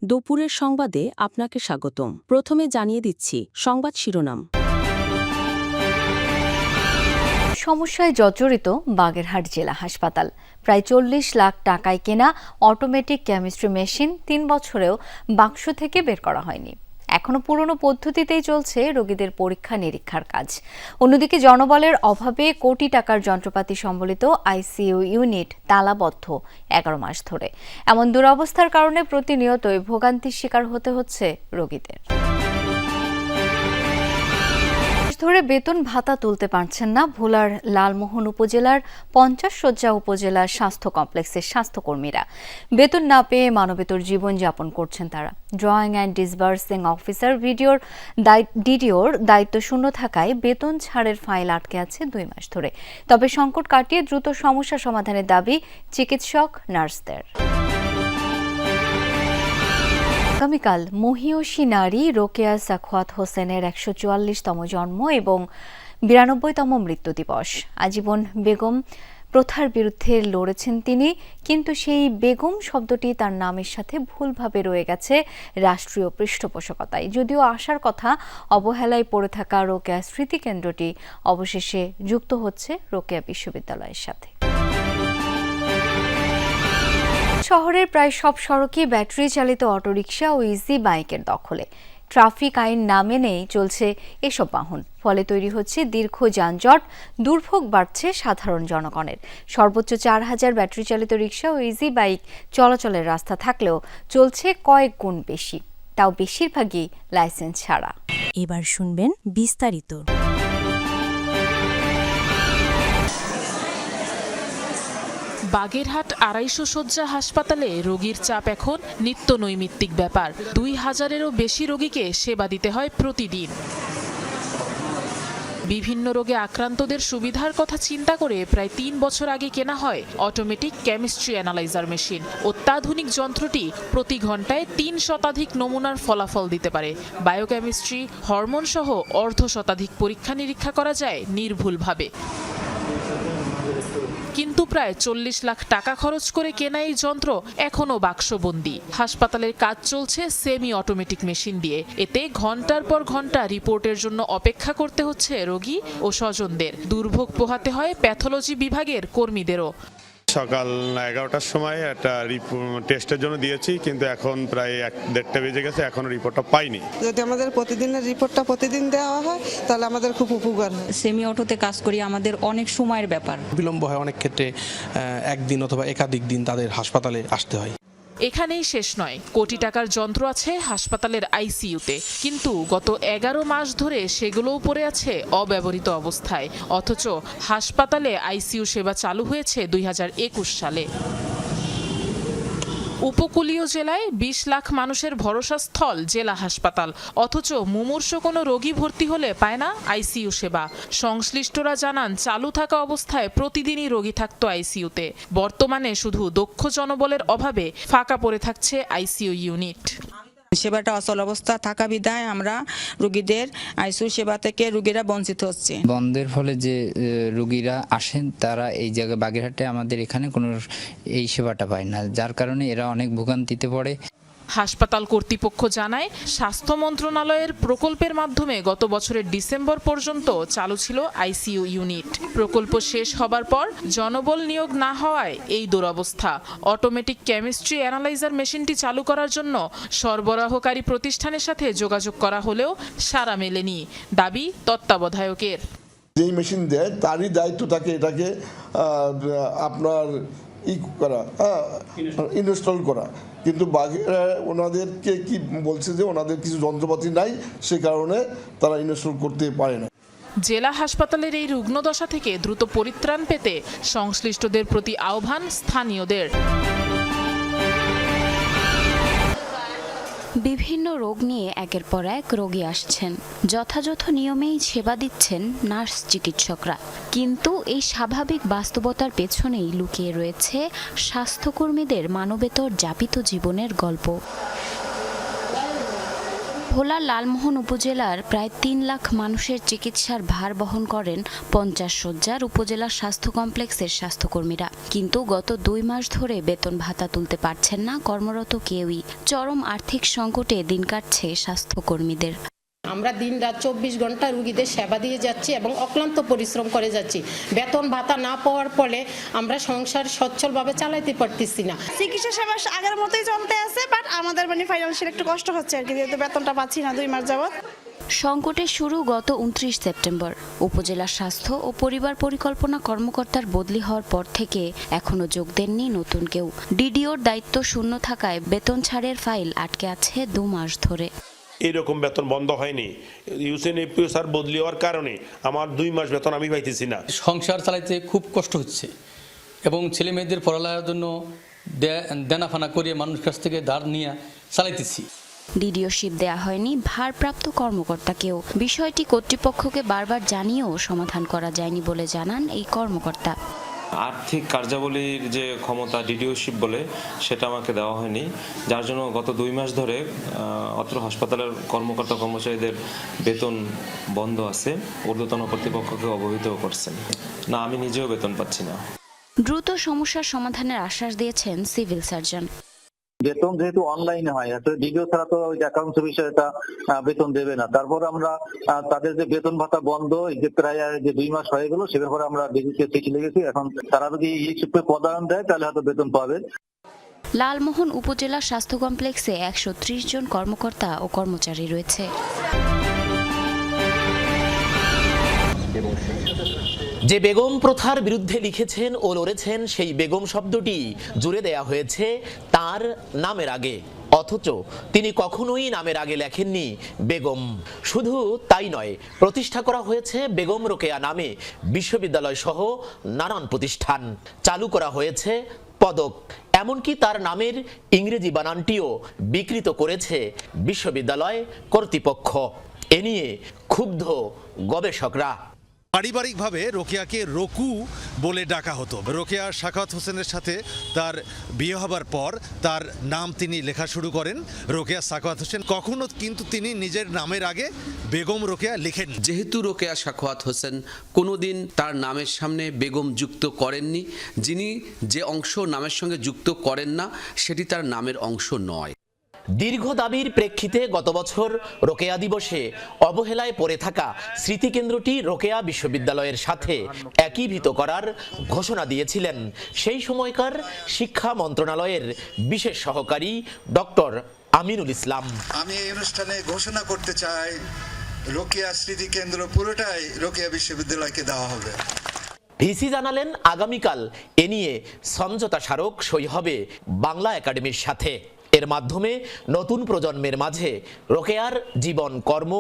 দুপুরের সংবাদে আপনাকে স্বাগতম। প্রথমে জানিয়ে দিচ্ছি সংবাদ শিরোনাম। সমস্যায় জর্জরিত বাগেরহাট জেলা হাসপাতাল। প্রায় 40 লাখ টাকায় কেনা অটোমেটিক কেমিস্ট্রি মেশিন 3 বছরেও বাক্স থেকে বের করা হয়নি। এখনো পুরনো পদ্ধতিতেই চলছে রোগীদের পরীক্ষা নিরীক্ষার কাজ। অন্যদিকে জনবলের অভাবে কোটি টাকার যন্ত্রপাতি সম্বলিত আইসিইউ ইউনিট তালাবদ্ধ 11 মাস ধরে। এমন দুরবস্থার কারণে প্রতিনিয়তই ভোগান্তির শিকার হতে হচ্ছে রোগীদের। ধরে বেতন ভাতা তুলতে পারছেন না ভোলার লালমোহন উপজেলার 50 শয্যা উপজেলার স্বাস্থ্য কমপ্লেক্সের স্বাস্থ্যকর্মীরা। বেতন না পেয়ে মানবেতর জীবনযাপন করছেন তারা। ড্রয়িং অ্যান্ড ডিসবার্সিং অফিসার ডিডিওর দায়িত্ব শূন্য থাকায় বেতন ছাড়ের ফাইল আটকে আছে 2 মাস ধরে। তবে সংকট কাটিয়ে দ্রুত সমস্যা সমাধানের দাবি চিকিৎসক নার্সদের। আগামীকাল মহিয়সী নারী রোকেয়া সাখওয়াত হোসেনের 144তম জন্ম এবং 92তম মৃত্যু দিবস। আজীবন বেগম প্রথার বিরুদ্ধে লড়েছেন তিনি, কিন্তু সেই বেগম শব্দটি তার নামের সাথে ভুলভাবে রয়ে গেছে রাষ্ট্রীয় পৃষ্ঠপোষকতায়। যদিও আসার কথা, অবহেলায় পড়ে থাকা রোকেয়া স্মৃতিকেন্দ্রটি অবশেষে যুক্ত হচ্ছে রোকেয়া বিশ্ববিদ্যালয়ের সাথে। শহরের প্রায় সব সড়কই ব্যাটারি চালিত অটোরিকশা ও ইজি বাইকের দখলে। ট্রাফিক আইন না মেনেই চলছে এসব বাহন। ফলে তৈরি হচ্ছে দীর্ঘ যানজট, দুর্ভোগ বাড়ছে সাধারণ জনগণের। সর্বোচ্চ 4000 ব্যাটারি চালিত রিকশা ও ইজি বাইক চলাচলের রাস্তা থাকলেও চলছে কয়েক গুণ বেশি, তাও বেশিরভাগই লাইসেন্স ছাড়া। এবার শুনবেন বিস্তারিত। বাগেরহাট 250 শয্যা হাসপাতালে রোগীর চাপ এখন নিত্য নৈমিত্তিক ব্যাপার। 2000-এরও বেশি রোগীকে সেবা দিতে হয় প্রতিদিন। বিভিন্ন রোগে আক্রান্তদের সুবিধার কথা চিন্তা করে প্রায় 3 বছর আগে কেনা হয় অটোমেটিক কেমিস্ট্রি অ্যানালাইজার মেশিন। অত্যাধুনিক যন্ত্রটি প্রতি ঘন্টায় 3 শতাধিক নমুনার ফলাফল দিতে পারে। বায়োকেমিস্ট্রি, হরমোন সহ অর্ধশতাধিক পরীক্ষা নিরীক্ষা করা যায় নির্ভুলভাবে। কিন্তু প্রায় 40 লাখ টাকা খরচ করে কেনা এই যন্ত্র এখনও বাক্সবন্দি। হাসপাতালের কাজ চলছে সেমি অটোমেটিক মেশিন দিয়ে। এতে ঘন্টার পর ঘন্টা রিপোর্টের জন্য অপেক্ষা করতে হচ্ছে রোগী ও স্বজনদের। দুর্ভোগ পোহাতে হয় প্যাথোলজি বিভাগের কর্মীদেরও। সকাল 11টার সময় একটা টেস্টের জন্য দিয়েছি, কিন্তু এখন প্রায় 1-1:30 বেজে গেছে, এখনো রিপোর্টটা পাইনি। যদি আমাদের প্রতিদিনের রিপোর্টটা প্রতিদিন দেওয়া হয় তাহলে আমাদের খুব উপকার হয়। সেমি অটোতে কাজ করি, আমাদের অনেক সময়ের ব্যাপার। বিলম্ব হয় অনেক ক্ষেত্রে, একদিন অথবা একাধিক দিন তাদের হাসপাতালে আসতে হয়। এখানেই শেষ নয়, কোটি টাকার যন্ত্র আছে হাসপাতালের আইসিইউতে, কিন্তু গত 11 মাস ধরে সেগুলোও পড়ে আছে অব্যবহৃত অবস্থায়। অথচ হাসপাতালে আইসিইউ সেবা চালু হয়েছে 2021 সালে। উপকূলীয় জেলায় 20 লাখ মানুষের ভরসা স্থল জেলা হাসপাতাল, অথচ মুমূর্ষ কোনো রোগী ভর্তি হলে পায় না আইসিইউ সেবা। সংশ্লিষ্টরা জানান, চালু থাকা অবস্থায় প্রতিদিনই রোগী থাকত আইসিইউতে। বর্তমানে শুধু দক্ষ জনবলের অভাবে ফাঁকা পড়ে থাকছে আইসিইউ ইউনিট। সেবাটা অচল অবস্থা থাকা বিধায় আমরা রোগীদের আইসিইউ সেবা থেকে রোগীরা বঞ্চিত হচ্ছে। বন্ধের ফলে যে রোগীরা আসেন তারা এই জায়গায় বাগেরহাটে আমাদের এখানে কোনো এই সেবাটা পায় না, যার কারণে এরা অনেক ভোগান্তিতে পড়ে। হাসপাতাল কর্তৃপক্ষ জানায়, স্বাস্থ্য মন্ত্রণালয়ের প্রকল্পের মাধ্যমে গত বছরের ডিসেম্বর পর্যন্ত চালু ছিল আইসিইউ ইউনিট। প্রকল্প শেষ হবার পর জনবল নিয়োগ না হওয়ায় এই দুরবস্থা। অটোমেটিক কেমিস্ট্রি অ্যানালাইজার মেশিনটি চালু করার জন্য সরবরাহকারী প্রতিষ্ঠানের সাথে যোগাযোগ করা হলেও সাড়া মেলেনি, দাবি তত্ত্বাবধায়কের। যেই মেশিন দেয় তারই দায়িত্ব থাকে এটাকে আপনার ইনস্টল করা, কিন্তু ওনাদেরকে কি বলছে যে ওনাদের কিছু যন্ত্রপাতি নাই, সে কারণে তারা ইনস্টল করতে পারে না। জেলা হাসপাতালের এই রুগ্নদশা থেকে দ্রুত পরিত্রাণ পেতে সংশ্লিষ্টদের প্রতি আহ্বান স্থানীয়দের। বিভিন্ন রোগ নিয়ে একের পর এক রোগী আসছেন, যথাযথ নিয়মেই সেবা দিচ্ছেন নার্স চিকিৎসকরা, কিন্তু এই স্বাভাবিক বাস্তবতার পেছনেই লুকিয়ে রয়েছে স্বাস্থ্যকর্মীদের মানবেতর যাপিত জীবনের গল্প। ভোলার লালমোহন উপজেলার প্রায় ৩ লাখ মানুষের চিকিৎসার ভার বহন করেন ৫০ শয্যার উপজেলা স্বাস্থ্য কমপ্লেক্সের স্বাস্থ্যকর্মীরা। কিন্তু গত ২ মাস ধরে বেতন ভাতা তুলতে পারছেন না কর্মরত কেউই। চরম আর্থিক সংকটে দিন কাটছে স্বাস্থ্যকর্মীদের। আমরা দিনরাত ২৪ ঘন্টা রোগীদের সেবা দিয়ে যাচ্ছি এবং অক্লান্ত পরিশ্রম করে যাচ্ছি। বেতন ভাতা না পাওয়ার ফলে আমরা সংসার সচ্ছলভাবে চালাতে পারতেছি না। চিকিৎসা সেবা আগের মতোই চলতে আছে, বাট আমাদের ফাইন্যান্সিয়াল একটু কষ্ট হচ্ছে আর কি, যেহেতু বেতনটা পাচ্ছি না ২ মাস যাবত। সংকটের শুরু গত ২৯ সেপ্টেম্বর। উপজেলা স্বাস্থ্য ও পরিবার পরিকল্পনা কর্মকর্তার বদলি হওয়ার পর থেকে এখনো যোগ দেননি নতুন কেউ। ডিডিওর দায়িত্ব শূন্য থাকায় বেতন ছাড়ের ফাইল আটকে আছে ২ মাস ধরে। এইরকম বেতন বন্ধ হয়নি। ইউসিএনএফপিও স্যার বদলি হওয়ার কারণে আমার 2 মাস বেতন আমি পাইতেছি না। সংসার চালাইতে খুব কষ্ট হচ্ছে এবং ছেলে মেয়েদের পড়ালেখার জন্য দেনাফানা করে মানুষ কাছ থেকে ধার নিয়ে চালাইতেছি। ডিডিওশিপ দেয়া হয়নি ভারপ্রাপ্ত কর্মকর্তাকেও। বিষয়টি কর্তৃপক্ষকে বারবার জানিয়েও সমাধান করা যায়নি বলে জানান এই কর্মকর্তা। আর্থিক কার্যাবলীর যে ক্ষমতা ডিডিওশিপ বলে সেটা আমাকে দেওয়া হয়নি, যার জন্য গত 2 মাস ধরে অত্র হাসপাতালের কর্মকর্তা কর্মচারীদের বেতন বন্ধ আছে। ঊর্ধ্বতন কর্তৃপক্ষকে অবহিত করছেন না, আমি নিজেও বেতন পাচ্ছি না। দ্রুত সমস্যার সমাধানের আশ্বাস দিয়েছেন সিভিল সার্জন। বেতন যেহেতু অনলাইনে হয়, আসলে ডিডিও ছাড়া তো অ্যাকাউন্টস বিষয়ে এটা বেতন দেবে না। তারপর আমরা তাদের যে বেতন ভাতা বন্ধ যে প্রায় যে 2 মাস হয়ে গেল, সে ব্যাপারে আমরা ডিডিওকে চিঠি লিখেছি। এখন তারা যদি ইস্যুতে প্রদান দেয় তাহলে হয়তো বেতন পাবে। লালমোহন উপজেলা স্বাস্থ্য কমপ্লেক্সে ১৩০ জন কর্মকর্তা ও কর্মচারী রয়েছে। যে বেগম প্রথার বিরুদ্ধে লিখেছেন ও লড়েছেন, সেই বেগম শব্দটি জুড়ে দেয়া হয়েছে তার নামের আগে, অথচ তিনি কখনোই নামের আগে লেখেননি বেগম। শুধু তাই নয়, প্রতিষ্ঠা করা হয়েছে বেগম রোকেয়া নামে বিশ্ববিদ্যালয় সহ নানান প্রতিষ্ঠান। চালু করা হয়েছে পদক, এমনকি তার নামের ইংরেজি বানানটিও বিকৃত করেছে বিশ্ববিদ্যালয় কর্তৃপক্ষ। এ নিয়ে ক্ষুব্ধ গবেষকরা। পারিবারিকভাবে রোকেয়াকে রকু বলে ডাকা হতো। রোকেয়া সাখাওয়াত হোসেনের সাথে তার বিয়ে হবার পর তার নাম তিনি লেখা শুরু করেন রোকেয়া সাখাওয়াত হোসেন। কখনো কিন্তু তিনি নিজের নামের আগে বেগম রোকেয়া লিখেন। যেহেতু রোকেয়া সাখাওয়াত হোসেন কোনোদিন তার নামের সামনে বেগম যুক্ত করেননি, যিনি যে অংশ নামের সঙ্গে যুক্ত করেন না সেটি তার নামের অংশ নয়। দীর্ঘ দাবির প্রেক্ষিতে গত বছর রোকেয়া দিবসে অবহেলায় পড়ে থাকা স্মৃতিকেন্দ্রটি রোকেয়া বিশ্ববিদ্যালয়ের সাথে একীভূত করার ঘোষণা দিয়েছিলেন সেই সময়কার শিক্ষা মন্ত্রণালয়ের বিশেষ সহকারী ডক্টর আমিনুল ইসলাম। আমি এই অনুষ্ঠানে ঘোষণা করতে চাই, রোকেয়া স্মৃতিকেন্দ্র পুরোটাই রোকেয়া বিশ্ববিদ্যালয়কে দেওয়া হবে। ভিসি জানালেন আগামীকাল এ নিয়ে সমঝোতা স্মারক সই হবে বাংলা একাডেমির সাথে। এর মাধ্যমে নতুন প্রজন্মের মাঝে রোকেয়ার জীবন কর্ম,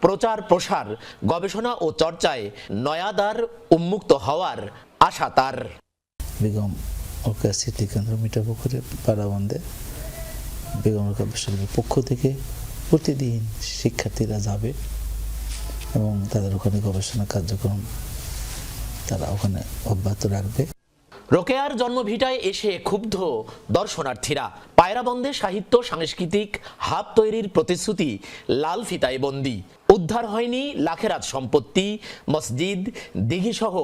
প্রচার প্রসার, গবেষণা ও চর্চায় নয়া দ্বার উন্মুক্ত হওয়ার আশা তার। বেগম রোকেয়া স্মৃতিকেন্দ্র মিঠাপুকুরে পাড়াবন্দে বেগম রোকেয়া বিশ্ববিদ্যালয়ের পক্ষ থেকে প্রতিদিন শিক্ষার্থীরা যাবে এবং তাদের ওখানে গবেষণা কার্যক্রম তারা ওখানে অব্যাহত রাখবে। রোকেয়ার জন্মভিটায় এসে ক্ষুব্ধ দর্শনার্থীরা। পায়রাবন্দে সাহিত্য সাংস্কৃতিক হাব তৈরির প্রতিশ্রুতি লাল ফিতায় বন্দী। উদ্ধার হয়নি লাখেরাত সম্পত্তি, মসজিদ, দিঘিসহ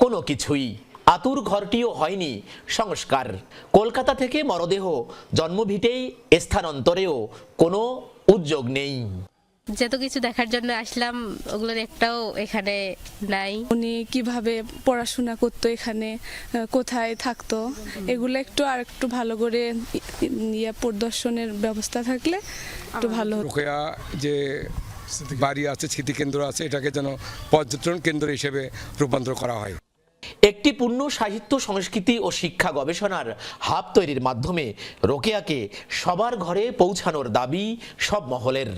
কোনো কিছুই। আতুর ঘরটিও হয়নি সংস্কার। কলকাতা থেকে মরদেহ জন্মভিটেই স্থানান্তরেও কোনো উদ্যোগ নেই। যত কিছু দেখার জন্য আসলাম, ওগুলোর একটাও এখানে নাই। উনি কিভাবে পড়াশোনা করতো, এখানে কোথায় থাকতো, এগুলো একটু আর একটু ভালো করে প্রদর্শনের ব্যবস্থা থাকলে একটু ভালো। রোকেয়া যে বাড়ি আছে, স্মৃতিকেন্দ্র আছে, এটাকে যেন পর্যটন কেন্দ্র হিসেবে রূপান্তর করা হয়। একটি পূর্ণ সাহিত্য সংস্কৃতি ও শিক্ষা গবেষণার হাব তৈরির মাধ্যমে রোকেয়াকে সবার ঘরে পৌঁছানোর দাবি সব মহলের।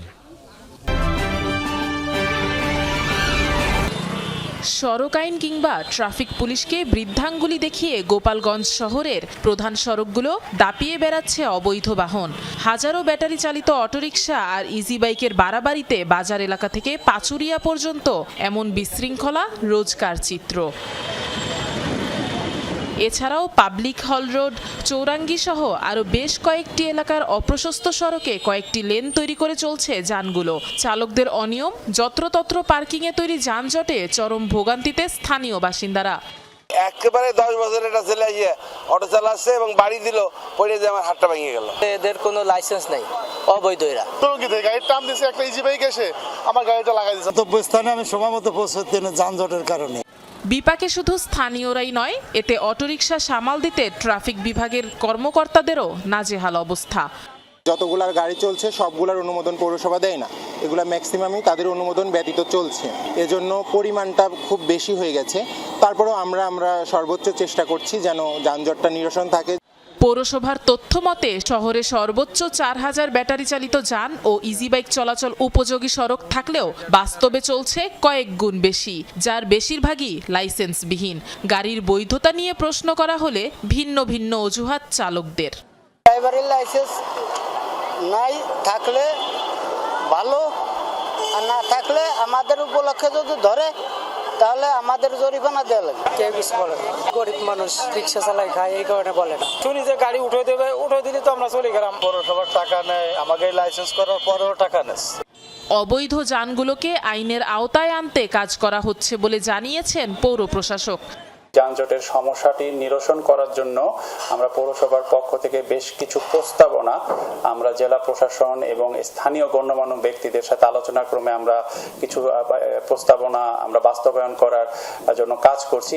সড়ক আইন কিংবা ট্রাফিক পুলিশকে বৃদ্ধাঙ্গুলি দেখিয়ে গোপালগঞ্জ শহরের প্রধান সড়কগুলো দাপিয়ে বেড়াচ্ছে অবৈধ বাহন। হাজারো ব্যাটারি চালিত অটোরিকশা আর ইজি বাইকের বাড়াবাড়িতে বাজার এলাকা থেকে পাচুরিয়া পর্যন্ত এমন বিশৃঙ্খলা রোজকার চিত্র। এছাড়াও পাবলিক হল রোড, চৌরাঙ্গি সহ আরও বেশ কয়েকটি এলাকার অপ্রশস্ত সড়কে কয়েকটি লেন তৈরি করে চলছে যানগুলো। চালকদের অনিয়ম, যত্রতত্র পার্কিংয়ে তৈরি যানজটে চরম ভোগান্তিতে স্থানীয় বাসিন্দারা। একেবারে 10 বছর এটা ছেলে আসে অটো চালাচ্ছে এবং বাড়ি দিল, পড়ে যে আমার হাতটা ভেঙে গেল। এদের কোনো লাইসেন্স নেই, অবৈধ এরা। গাড়ির টান দিয়েছে, একটা ইজি বাইক এসে আমার গাড়িটা লাগাই দিয়েছে। গন্তব্যস্থানে আমি সময় মতো পৌঁছতে যানজটের কারণে। বিপাকে শুধু স্থানীয়রাই নয়, এতে অটোরিকশা সামাল দিতে ট্রাফিক বিভাগের কর্মকর্তাদেরও নাজেহাল অবস্থা। যতগুলার গাড়ি চলছে সবগুলার অনুমোদন পৌরসভা দেয় না, এগুলা ম্যাক্সিমামই তাদের অনুমোদন ব্যতীত চলছে। এজন্য পরিমাণটা খুব বেশি হয়ে গেছে। তারপরেও আমরা সর্বোচ্চ চেষ্টা করছি যেন যানজটটা নিরসন থাকে। পৌরসভার তথ্য মতে শহরে সর্বোচ্চ 4000 ব্যাটারি চালিত যান ও ইজি বাইক চলাচল উপযোগী সড়ক থাকলেও বাস্তবে চলছে কয়েক গুণ বেশি, যার বেশিরভাগই লাইসেন্সবিহীন। গাড়ির বৈধতা নিয়ে প্রশ্ন করা হলে ভিন্ন ভিন্ন অজুহাত চালকদের। ড্রাইভারের লাইসেন্স নাই থাকলে ভালো, আর না থাকলে আমাদের উপলক্ষে যদি ধরে তাহলে আমাদের জরিমানা দেওয়া লাগে। কেউ কিছু বলে না, গরিব মানুষ রিক্সা চালাই খায়, এই কারণে বলে না। শুনি যে গাড়ি উঠে দেবে, উঠে দিলে তো আমরা চলে গেলাম। পৌরসভার টাকা নেয়, আমাকে লাইসেন্স করার পরেও টাকা নেয়। অবৈধ যানগুলোকে আইনের আওতায় আনতে কাজ করা হচ্ছে বলে জানিয়েছেন পৌর প্রশাসক। যানজটের সমস্যাটি নিরসন করার জন্য আমরা পৌরসভার পক্ষ থেকে বেশ কিছু প্রস্তাবনা আমরা জেলা প্রশাসন এবং স্থানীয় গণ্যমান্য ব্যক্তিদের সাথে আলোচনা ক্রমে আমরা কিছু প্রস্তাবনা আমরা বাস্তবায়ন করার জন্য কাজ করছি।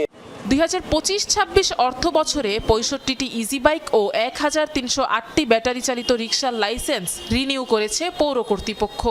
2025-26 অর্থ বছরে 65টি ইজি বাইক ও 1308টি ব্যাটারি চালিত রিকশার লাইসেন্স রিনিউ করেছে পৌর কর্তৃপক্ষ।